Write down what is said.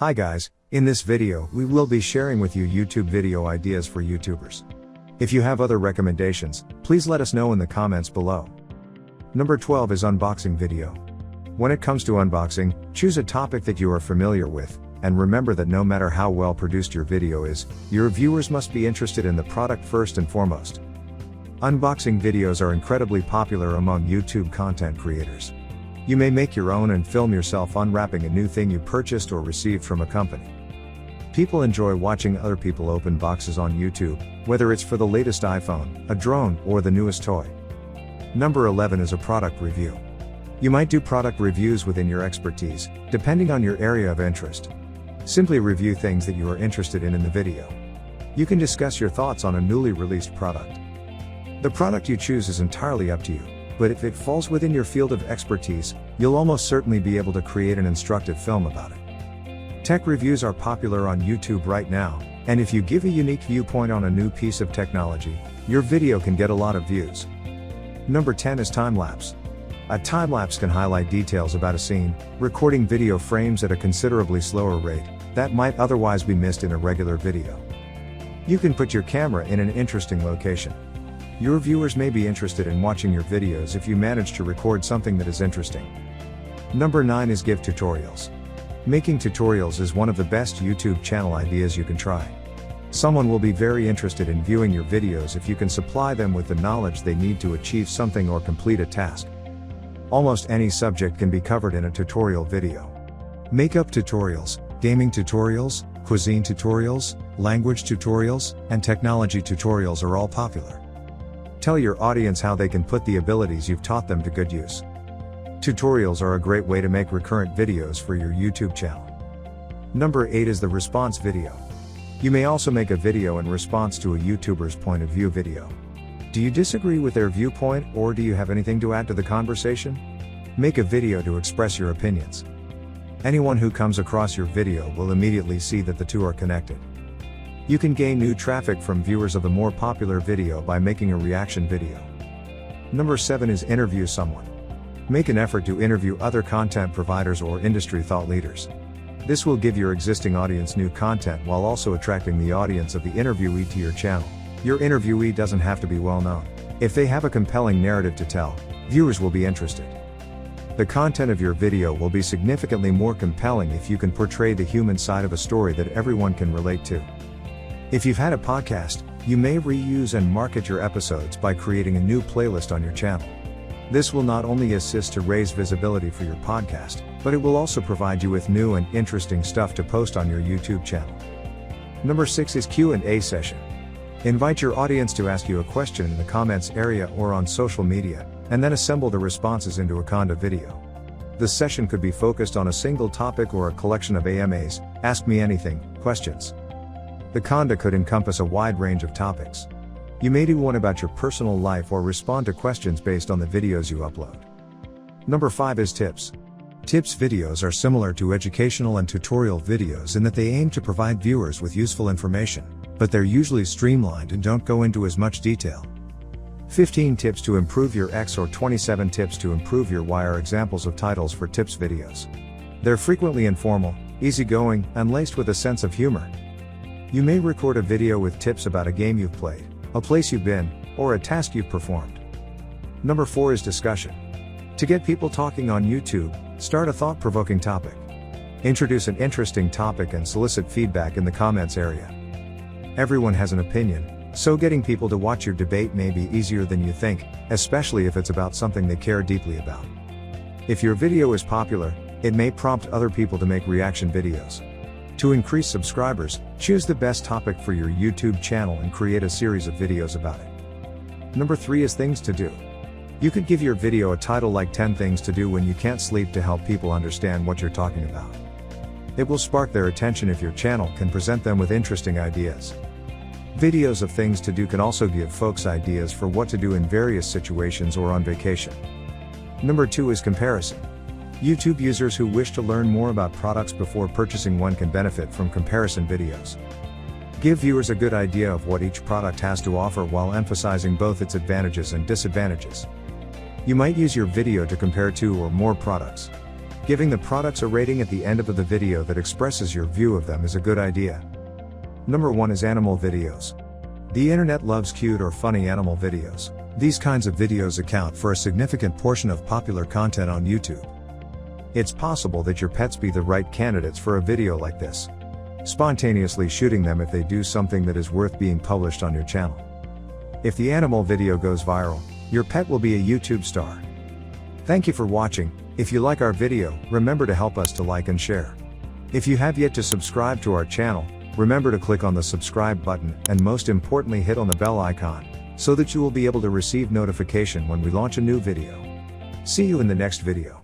Hi guys, in this video, we will be sharing with you YouTube video ideas for YouTubers. If you have other recommendations, please let us know in the comments below. Number 12 is unboxing video. When it comes to unboxing, choose a topic that you are familiar with, and remember that no matter how well produced your video is, your viewers must be interested in the product first and foremost. Unboxing videos are incredibly popular among YouTube content creators. You may make your own and film yourself unwrapping a new thing you purchased or received from a company. People enjoy watching other people open boxes on YouTube, whether it's for the latest iPhone, a drone, or the newest toy. Number 11 is a product review. You might do product reviews within your expertise, depending on your area of interest. Simply review things that you are interested in the video. You can discuss your thoughts on a newly released product. The product you choose is entirely up to you, but if it falls within your field of expertise, you'll almost certainly be able to create an instructive film about it. Tech reviews are popular on YouTube right now, and if you give a unique viewpoint on a new piece of technology, your video can get a lot of views. Number 10 is time-lapse. A time-lapse can highlight details about a scene, recording video frames at a considerably slower rate that might otherwise be missed in a regular video. You can put your camera in an interesting location. Your viewers may be interested in watching your videos if you manage to record something that is interesting. Number 9 is give tutorials. Making tutorials is one of the best YouTube channel ideas you can try. Someone will be very interested in viewing your videos if you can supply them with the knowledge they need to achieve something or complete a task. Almost any subject can be covered in a tutorial video. Makeup tutorials, gaming tutorials, cuisine tutorials, language tutorials, and technology tutorials are all popular. Tell your audience how they can put the abilities you've taught them to good use. Tutorials are a great way to make recurrent videos for your YouTube channel. Number 8 is the response video. You may also make a video in response to a YouTuber's point of view video. Do you disagree with their viewpoint, or do you have anything to add to the conversation? Make a video to express your opinions. Anyone who comes across your video will immediately see that the two are connected. You can gain new traffic from viewers of the more popular video by making a reaction video. Number 7 is interview someone. Make an effort to interview other content providers or industry thought leaders. This will give your existing audience new content while also attracting the audience of the interviewee to your channel. Your interviewee doesn't have to be well known. If they have a compelling narrative to tell, viewers will be interested. The content of your video will be significantly more compelling if you can portray the human side of a story that everyone can relate to. If you've had a podcast, you may reuse and market your episodes by creating a new playlist on your channel. This will not only assist to raise visibility for your podcast, but it will also provide you with new and interesting stuff to post on your YouTube channel. Number 6 is Q&A session. Invite your audience to ask you a question in the comments area or on social media, and then assemble the responses into a Conda video. The session could be focused on a single topic or a collection of AMAs, Ask Me Anything, questions. The Conda could encompass a wide range of topics. You may do one about your personal life or respond to questions based on the videos you upload. Number 5 is tips. Tips videos are similar to educational and tutorial videos in that they aim to provide viewers with useful information, but they're usually streamlined and don't go into as much detail. 15 tips to improve your X or 27 tips to improve your Y are examples of titles for tips videos. They're frequently informal, easygoing, and laced with a sense of humor. You may record a video with tips about a game you've played, a place you've been, or a task you've performed. Number 4 is discussion. To get people talking on YouTube, start a thought-provoking topic. Introduce an interesting topic and solicit feedback in the comments area. Everyone has an opinion, so getting people to watch your debate may be easier than you think, especially if it's about something they care deeply about. If your video is popular, it may prompt other people to make reaction videos. To increase subscribers, choose the best topic for your YouTube channel and create a series of videos about it. Number 3 is things to do. You could give your video a title like 10 Things to Do When You Can't Sleep to help people understand what you're talking about. It will spark their attention if your channel can present them with interesting ideas. Videos of things to do can also give folks ideas for what to do in various situations or on vacation. Number 2 is comparison. YouTube users who wish to learn more about products before purchasing one can benefit from comparison videos. Give viewers a good idea of what each product has to offer while emphasizing both its advantages and disadvantages. You might use your video to compare 2 or more products. Giving the products a rating at the end of the video that expresses your view of them is a good idea. Number 1 is animal videos. The internet loves cute or funny animal videos. These kinds of videos account for a significant portion of popular content on YouTube. It's possible that your pets be the right candidates for a video like this. Spontaneously shooting them if they do something that is worth being published on your channel. If the animal video goes viral, your pet will be a YouTube star. Thank you for watching. If you like our video, remember to help us to like and share. If you have yet to subscribe to our channel, remember to click on the subscribe button and most importantly hit on the bell icon, so that you will be able to receive notification when we launch a new video. See you in the next video.